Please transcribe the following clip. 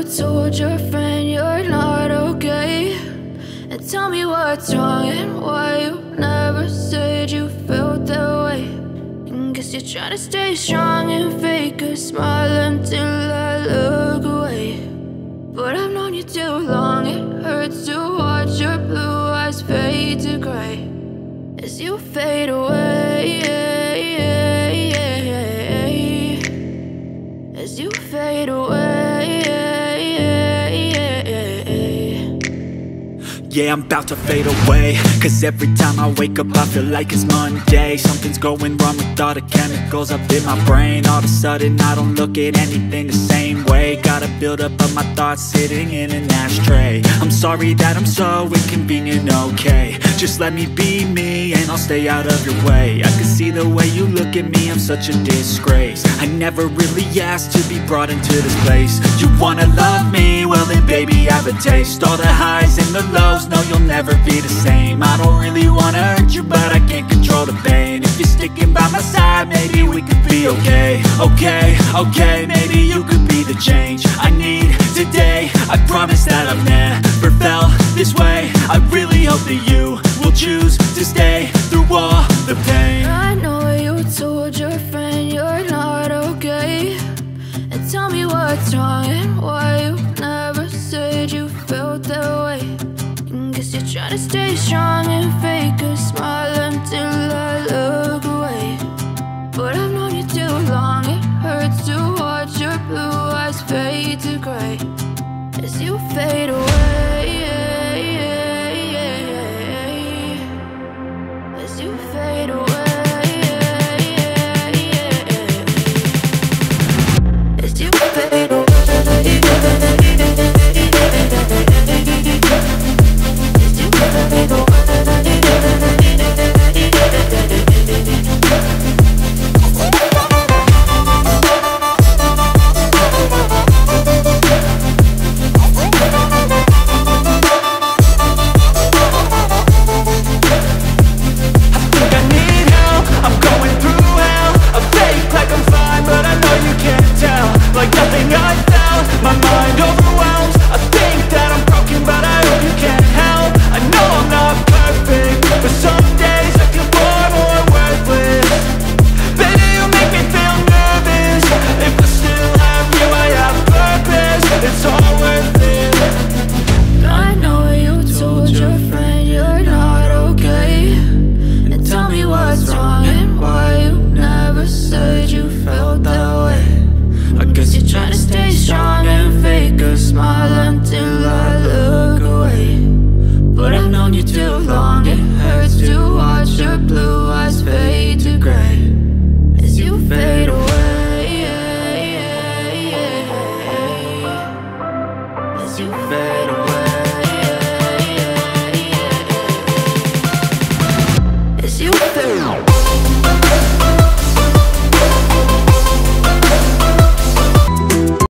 told your friend you're not okay? And tell me what's wrong and why you never said you felt that way. And guess you're trying to stay strong and fake a smile until I look away. But I've known you too long, it hurts to watch your blue eyes fade to gray as you fade away, as you fade away. Yeah, I'm about to fade away, cause every time I wake up I feel like it's Monday. Something's going wrong with all the chemicals up in my brain. All of a sudden I don't look at anything the same way. Got a buildup of my thoughts sitting in an ashtray. I'm sorry that I'm so inconvenient, okay? Just let me be me and I'll stay out of your way. I can see the way you look at me, I'm such a disgrace. I never really asked to be brought into this place. You wanna love me? Well then baby, have a taste. All the highs and the lows, no, you'll never be the same. I don't really wanna hurt you, but I can't control the pain. If you're sticking by my side, maybe we could be okay. Okay, maybe you could be the change I need today. I promise that I've never felt this way. I really hope that you will choose to stay through all the pain. I know you told your friend you're not okay. And tell me what's wrong and why you never said you felt that way. Guess you're trying to stay strong and fake a smile until I look away. But I've known you too long, it hurts to watch your blue eyes fade to gray as you fade away, as you fade away, as you fade away. You fade